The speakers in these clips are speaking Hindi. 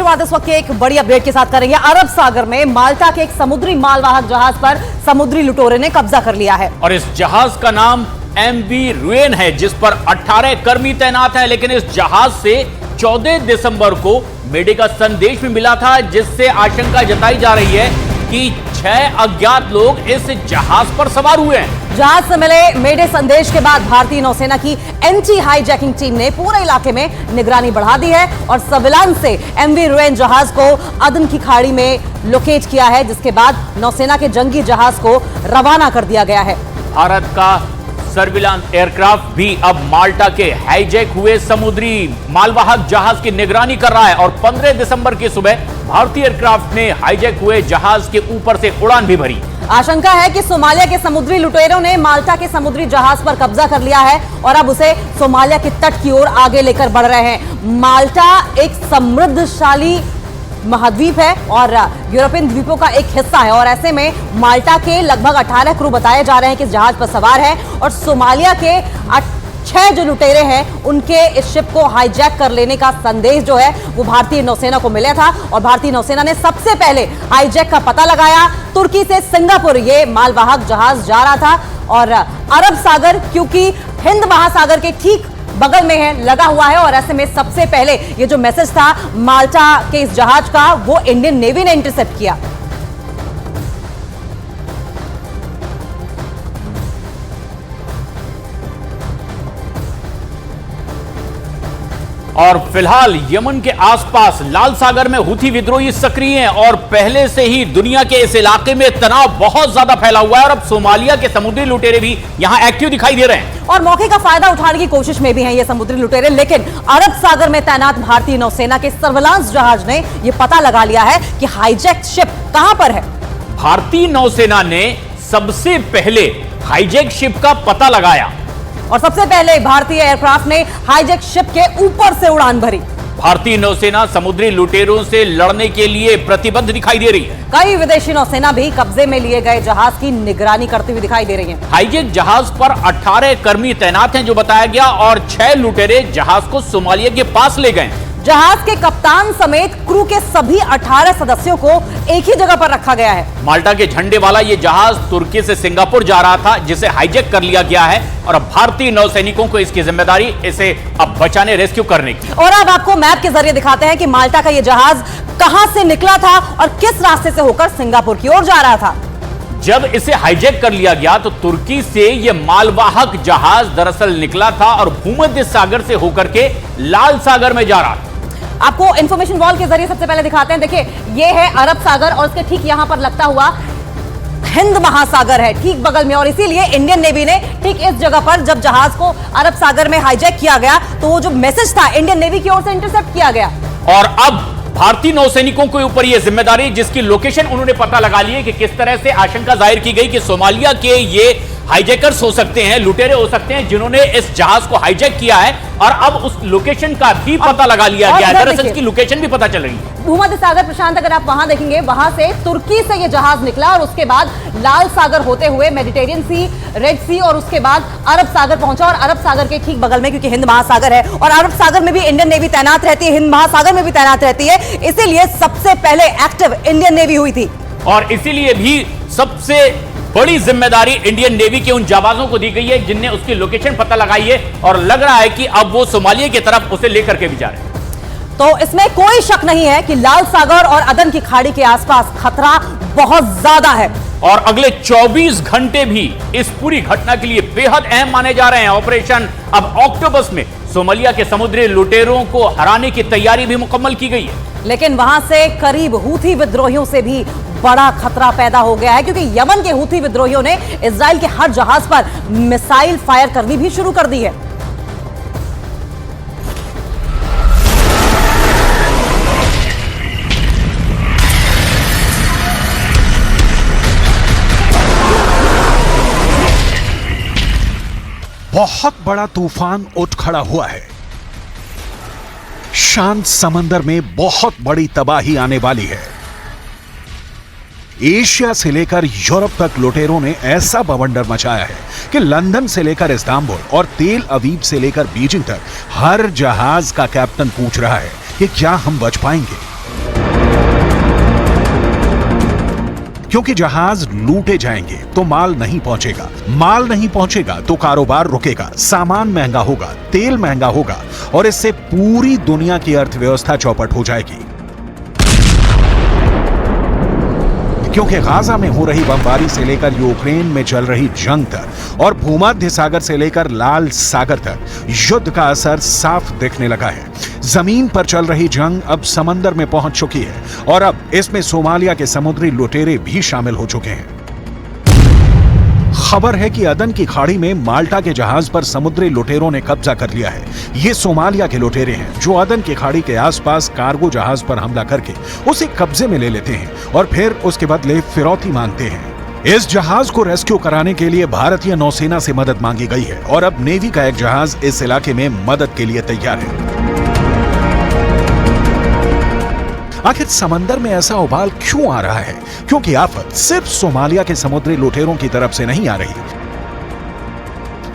शुरुआत इस वक्त के एक बड़ी अपडेट के साथ करेंगे। अरब सागर में माल्टा के एक समुद्री मालवाहक जहाज पर समुद्री लुटेरों ने कब्जा कर लिया है और इस जहाज का नाम MV रुएन है, जिस पर 18 कर्मी तैनात हैं। लेकिन इस जहाज से 14 दिसंबर को मेडे का संदेश भी मिला था, जिससे आशंका जताई जा रही है कि 6 अज्ञात लोग इस जहाज पर सवार हुए हैं। जहाज से मिले मेडे संदेश के बाद भारतीय नौसेना की एंटी हाईजैकिंग टीम ने पूरे इलाके में निगरानी बढ़ा दी है और सर्विलांस से MV रुएन जहाज को अदन की खाड़ी में लोकेट किया है, जिसके बाद नौसेना के जंगी जहाज को रवाना कर दिया गया है। भारत का सर्विलांस एयरक्राफ्ट भी अब माल्टा के हाईजैक हुए समुद्री मालवाहक जहाज की निगरानी कर रहा है और 15 दिसंबर की सुबह भारतीय एयरक्राफ्ट ने हाईजैक हुए जहाज के ऊपर से उड़ान भी भरी। आशंका है कि सोमालिया के समुद्री लुटेरों ने माल्टा के समुद्री जहाज पर कब्जा कर लिया है और अब उसे सोमालिया के तट की ओर आगे लेकर बढ़ रहे हैं। माल्टा एक समृद्धशाली महाद्वीप है और यूरोपियन द्वीपों का एक हिस्सा है और ऐसे में माल्टा के लगभग 18 क्रू बताए जा रहे हैं कि इस जहाज पर सवार है और सोमालिया के 6 जो लुटेरे हैं उनके इस शिप को हाईजैक कर लेने का संदेश जो है वो भारतीय नौसेना को मिला था और भारतीय नौसेना ने सबसे पहले हाईजैक का पता लगाया। तुर्की से सिंगापुर ये मालवाहक जहाज जा रहा था और अरब सागर क्योंकि हिंद महासागर के ठीक बगल में है लगा हुआ है और ऐसे में सबसे पहले ये जो मैसेज था माल्टा के इस जहाज का वो इंडियन नेवी ने इंटरसेप्ट किया। और फिलहाल यमन के आसपास लाल सागर में हुथी विद्रोही सक्रिय हैं और पहले से ही दुनिया के इस इलाके में तनाव बहुत ज्यादा फैला हुआ है और अब सोमालिया के समुद्री लुटेरे भी यहां एक्टिव दिखाई दे रहे हैं और मौके का फायदा उठाने की कोशिश में भी हैं ये समुद्री लुटेरे। लेकिन अरब सागर में तैनात भारतीय नौसेना के सर्विलांस जहाज ने यह पता लगा लिया है कि हाईजैक शिप कहां पर है। भारतीय नौसेना ने सबसे पहले हाईजैक शिप का पता लगाया और सबसे पहले भारतीय एयरक्राफ्ट ने हाईजैक शिप के ऊपर से उड़ान भरी। भारतीय नौसेना समुद्री लुटेरों से लड़ने के लिए प्रतिबद्ध दिखाई दे रही है। कई विदेशी नौसेना भी कब्जे में लिए गए जहाज की निगरानी करती हुई दिखाई दे रही है। हाईजैक जहाज पर 18 कर्मी तैनात हैं जो बताया गया और 6 लुटेरे जहाज को सोमालिया के पास ले गए। जहाज के कप्तान समेत क्रू के सभी 18 सदस्यों को एक ही जगह पर रखा गया है। माल्टा के झंडे वाला ये जहाज तुर्की से सिंगापुर जा रहा था, जिसे हाईजैक कर लिया गया है और अब भारतीय नौसैनिकों को इसकी जिम्मेदारी इसे अब बचाने रेस्क्यू करने की। और अब आपको मैप के जरिए दिखाते हैं कि माल्टा का ये जहाज कहां से निकला था और किस रास्ते से होकर सिंगापुर की ओर जा रहा था। जब इसे हाईजैक कर लिया गया तो तुर्की से यह मालवाहक जहाज दरअसल निकला था और भूमध्य सागर से होकर के लाल सागर में जा रहा था। आपको इंफॉर्मेशन वॉल के जरिए सबसे पहले दिखाते हैं। देखिए ये है अरब सागर और उसके ठीक यहां पर लगता हुआ हिंद महासागर है ठीक बगल में और इसीलिए इंडियन नेवी ने ठीक इस जगह पर जब जहाज को अरब सागर में हाईजैक किया गया तो वो जो मैसेज था इंडियन नेवी की ओर से इंटरसेप्ट किया गया। और अब भारतीय नौसैनिकों के ऊपर यह जिम्मेदारी, जिसकी लोकेशन उन्होंने पता लगा ली है कि किस तरह से आशंका जाहिर की गई कि सोमालिया के ये हाईजैकर्स हो सकते हैं, लुटेरे हो सकते हैं जिन्होंने इस जहाज को हाईजैक किया है और अब उस लोकेशन का भी पता लगा लिया गया है। दरअसल इसकी लोकेशन भी पता चल रही है। भूमध्य सागर प्रशांत अगर आप वहां देखेंगे वहां से तुर्की से यह जहाज निकला और उसके बाद लाल सागर होते हुए मेडिटेरियन सी, रेड सी और उसके बाद अरब सागर पहुंचा और अरब सागर के ठीक बगल में क्योंकि हिंद महासागर है और अरब सागर में भी इंडियन नेवी तैनात रहती है, हिंद महासागर में भी तैनात रहती है, इसीलिए सबसे पहले एक्टिव इंडियन नेवी हुई थी और इसीलिए भी सबसे बड़ी जिम्मेदारी इंडियन नेवी के उन जाबाजों को दी गई है जिनने उसकी लोकेशन पता लगाई है और लग रहा है कि अब वो सोमालिया की तरफ उसे लेकर के भी जा रहे हैं। तो इसमें कोई शक नहीं है कि लाल सागर और अदन की खाड़ी के आसपास खतरा बहुत ज्यादा है और अगले 24 घंटे भी इस पूरी घटना के लिए बेहद अहम माने जा रहे हैं। ऑपरेशन अब ऑक्टोबस में सोमालिया के समुद्री लुटेरों को हराने की तैयारी भी मुकम्मल की गई है। लेकिन वहां से करीब हुथी विद्रोहियों से भी बड़ा खतरा पैदा हो गया है क्योंकि यमन के हुथी विद्रोहियों ने इजराइल के हर जहाज पर मिसाइल फायर करनी भी शुरू कर दी है। बहुत बड़ा तूफान उठ खड़ा हुआ है। शांत समंदर में बहुत बड़ी तबाही आने वाली है। एशिया से लेकर यूरोप तक लुटेरों ने ऐसा बवंडर मचाया है कि लंदन से लेकर इस्तांबुल और तेल अवीव से लेकर बीजिंग तक हर जहाज का कैप्टन पूछ रहा है कि क्या हम बच पाएंगे। क्योंकि जहाज लूटे जाएंगे तो माल नहीं पहुंचेगा, माल नहीं पहुंचेगा तो कारोबार रुकेगा, सामान महंगा होगा, तेल महंगा होगा और इससे पूरी दुनिया की अर्थव्यवस्था चौपट हो जाएगी। क्योंकि गाजा में हो रही बमबारी से लेकर यूक्रेन में चल रही जंग तक और भूमध्य सागर से लेकर लाल सागर तक युद्ध का असर साफ दिखने लगा है। जमीन पर चल रही जंग अब समंदर में पहुंच चुकी है और अब इसमें सोमालिया के समुद्री लुटेरे भी शामिल हो चुके हैं। खबर है कि अदन की खाड़ी में माल्टा के जहाज पर समुद्री लुटेरों ने कब्जा कर लिया है। ये सोमालिया के लुटेरे हैं जो अदन की खाड़ी के आसपास कार्गो जहाज पर हमला करके उसे कब्जे में ले लेते हैं और फिर उसके बदले फिरौती मांगते हैं। इस जहाज को रेस्क्यू कराने के लिए भारतीय नौसेना से मदद मांगी गई है और अब नेवी का एक जहाज इस इलाके में मदद के लिए तैयार है। आखिर समंदर में ऐसा उबाल क्यों आ रहा है? क्योंकि आफत सिर्फ सोमालिया के समुद्री लुटेरों की तरफ से नहीं आ रही।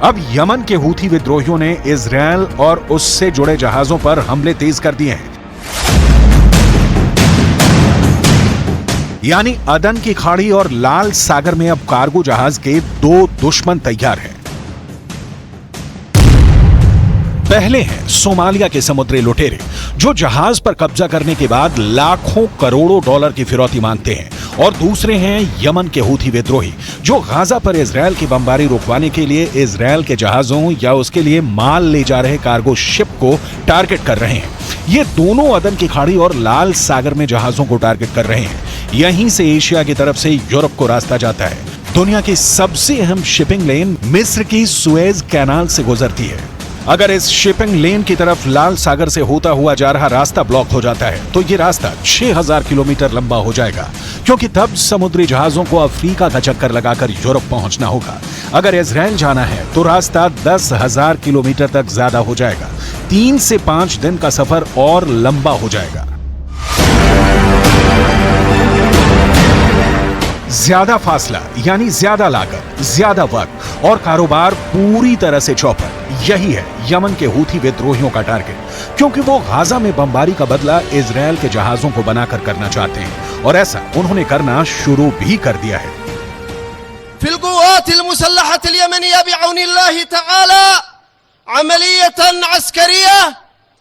अब यमन के हूथी विद्रोहियों ने इजरायल और उससे जुड़े जहाजों पर हमले तेज कर दिए हैं। यानी अदन की खाड़ी और लाल सागर में अब कार्गो जहाज के 2 दुश्मन तैयार हैं। पहले हैं सोमालिया के समुद्री लुटेरे जो जहाज पर कब्जा करने के बाद लाखों करोड़ों डॉलर की फिरौती मांगते हैं और दूसरे हैं यमन के हूथी विद्रोही जो गाजा पर इजरायल की बमबारी रुकवाने के लिए इजरायल के जहाजों या उसके लिए माल ले जा रहे कार्गो शिप को टारगेट कर रहे हैं। ये दोनों अदन की खाड़ी और लाल सागर में जहाजों को टारगेट कर रहे हैं। यहीं से एशिया की तरफ से यूरोप को रास्ता जाता है। दुनिया की सबसे अहम शिपिंग लेन मिस्र की सुएज कैनाल से गुजरती है। अगर इस शिपिंग लेन की तरफ लाल सागर से होता हुआ जा रहा रास्ता ब्लॉक हो जाता है तो ये रास्ता 6000 किलोमीटर लंबा हो जाएगा, क्योंकि तब समुद्री जहाजों को अफ्रीका का चक्कर लगाकर यूरोप पहुंचना होगा। अगर इजराइल जाना है तो रास्ता 10,000 किलोमीटर तक ज्यादा हो जाएगा। 3 से 5 दिन का सफर और लंबा हो जाएगा। ज्यादा फासला यानी ज्यादा लागत, ज्यादा वक्त और कारोबार पूरी तरह से चौपट। यही है यमन के हूथी विद्रोहियों का टारगेट, क्योंकि वो गाजा में बमबारी का बदला इजरायल के जहाजों को बनाकर करना चाहते हैं और ऐसा उन्होंने करना शुरू भी कर दिया है। फिल क़ुव्वातिल मुसल्लहतिल यमनिया बिअौनिल्लाहि तआला अमलियतन अस्करिया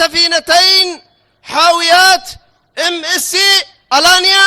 सफीनतैन हावियात MSC अलानिया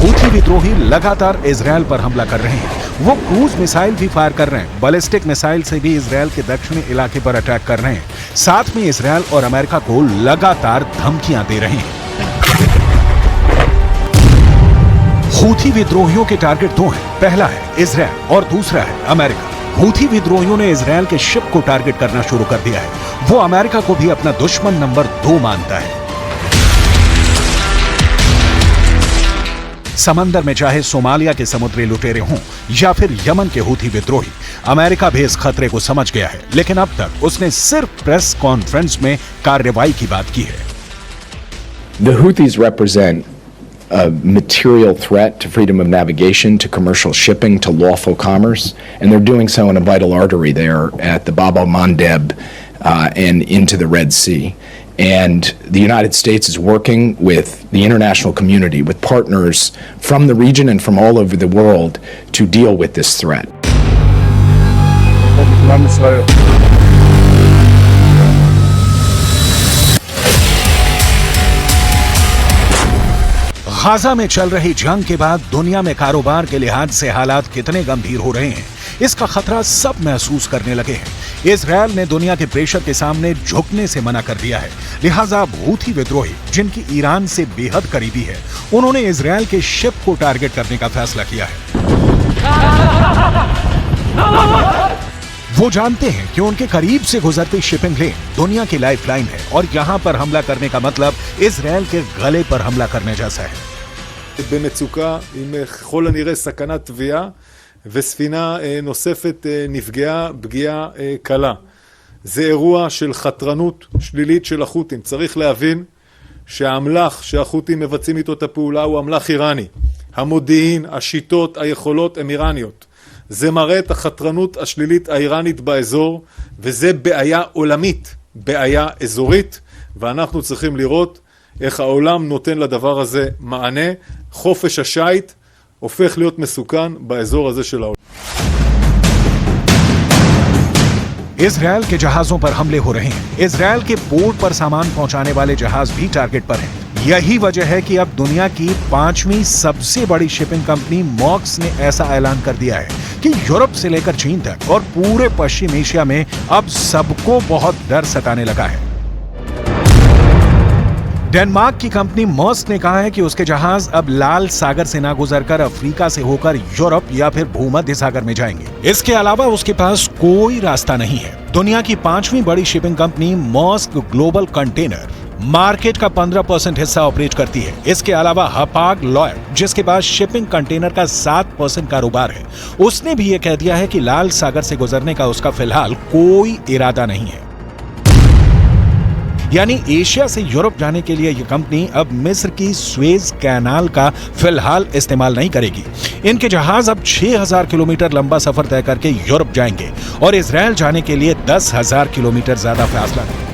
हूथी विद्रोही लगातार इजरायल पर हमला कर रहे हैं। वो क्रूज मिसाइल भी फायर कर रहे हैं। बैलिस्टिक मिसाइल से भी इजरायल के दक्षिणी इलाके पर अटैक कर रहे हैं। साथ में इजरायल और अमेरिका को लगातार धमकियां दे रहे हैं। हूथी विद्रोहियों के टारगेट 2 हैं। पहला है इजरायल और दूसरा है अमेरिका। हूथी विद्रोहियों ने इजरायल के शिप को टारगेट करना शुरू कर दिया है। वो अमेरिका को भी अपना दुश्मन नंबर 2 मानता है। समंदर में चाहे सोमालिया के समुद्री लुटेरे हों या फिर यमन के हूथी विद्रोही, अमेरिका भी इस खतरे को समझ गया है, लेकिन अब तक उसने सिर्फ प्रेस कॉन्फ्रेंस में कार्रवाई की बात की है। The Houthis represent a material threat to freedom of navigation, to commercial shipping, to lawful commerce, and they're doing so in a vital artery there at the Bab el-Mandeb and into the Red Sea. And the United States is working with the international community, with partners from the region and from all over the world to deal with this threat. Gaza में चल रही जंग के बाद दुनिया में कारोबार के लिहाज से हालात कितने गंभीर हो रहे हैं, इसका खतरा सब महसूस करने लगे हैं। इजरायल ने दुनिया के प्रेशर के सामने झुकने से मना कर दिया है। लिहाजा हूथी विद्रोही, जिनकी ईरान से बेहद करीबी है, उन्होंने इजरायल के शिप को टारगेट करने का फैसला किया है। वो जानते हैं कि उनके करीब से गुजरती शिपिंग लेन दुनिया की लाइफलाइन है और यहां पर हमला करने का मतलब इजरायल के गले पर हमला करने जैसा है। במצוקה עם ככל הנראה סכנת טביעה וספינה נוספת נפגעה פגיעה קלה. זה אירוע של חתרנות שלילית של החות'ים. צריך להבין שהאמל"ח שהחות'ים מבצעים איתו את הפעולה הוא אמל"ח איראני. המודיעין, השיטות, היכולות הם איראניות. זה מראה את החתרנות השלילית האיראנית באזור, וזה בעיה עולמית, בעיה אזורית, ואנחנו צריכים לראות איך העולם נותן לדבר הזה מענה. חופש השייט הופך להיות מסוכן באזור הזה של העולם. इजरायल के जहाजों पर हमले हो रहे हैं। इजरायल के पोर्ट पर सामान पहुंचाने वाले जहाज भी टारगेट पर हैं। यही वजह है कि अब दुनिया की 5वीं सबसे बड़ी शिपिंग कंपनी मॉक्स ने ऐसा ऐलान कर दिया है कि यूरोप से लेकर चीन तक और पूरे पश्चिम एशिया में अब सबको बहुत डर सताने लगा है। डेनमार्क की कंपनी मर्स्क ने कहा है कि उसके जहाज अब लाल सागर से ना गुजरकर अफ्रीका से होकर यूरोप या फिर भूमध्य सागर में जाएंगे। इसके अलावा उसके पास कोई रास्ता नहीं है। दुनिया की 5वीं बड़ी shipping company Maersk global container market का 15% हिस्सा ऑपरेट करती है। इसके अलावा हपाग लॉयड, जिसके पास शिपिंग कंटेनर का 7% कारोबार है, उसने भी यह कह दिया है कि लाल सागर से गुजरने का उसका फिलहाल कोई इरादा नहीं है। यानी एशिया से यूरोप जाने के लिए यह कंपनी अब मिस्र की स्वेज कैनाल का फिलहाल इस्तेमाल नहीं करेगी। इनके जहाज अब 6000 किलोमीटर लंबा सफर तय करके यूरोप जाएंगे और इजरायल जाने के लिए 10,000 किलोमीटर ज्यादा फासला है।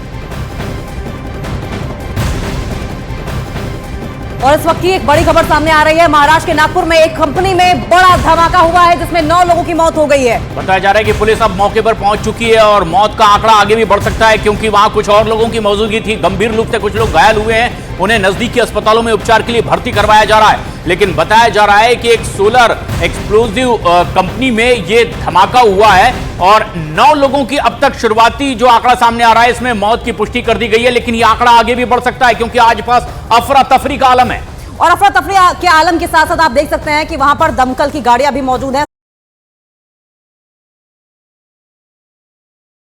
और इस वक्त की एक बड़ी खबर सामने आ रही है। महाराष्ट्र के नागपुर में एक कंपनी में बड़ा धमाका हुआ है जिसमें 9 लोगों की मौत हो गई है। बताया जा रहा है कि पुलिस अब मौके पर पहुंच चुकी है और मौत का आंकड़ा आगे भी बढ़ सकता है, क्योंकि वहां कुछ और लोगों की मौजूदगी थी। गंभीर रूप से कुछ लोग घायल हुए हैं, उन्हें नजदीकी अस्पतालों में उपचार के लिए भर्ती करवाया जा रहा है। लेकिन बताया जा रहा है कि एक सोलर एक्सप्लोजिव कंपनी में यह धमाका हुआ है और 9 लोगों की अब तक शुरुआती जो आंकड़ा सामने आ रहा है, इसमें मौत की पुष्टि कर दी गई है। लेकिन यह आंकड़ा आगे भी बढ़ सकता है, क्योंकि आज पास अफरा तफरी का आलम है। और अफरा तफरी के आलम के साथ साथ आप देख सकते हैं कि वहां पर दमकल की गाड़ियां भी मौजूद है।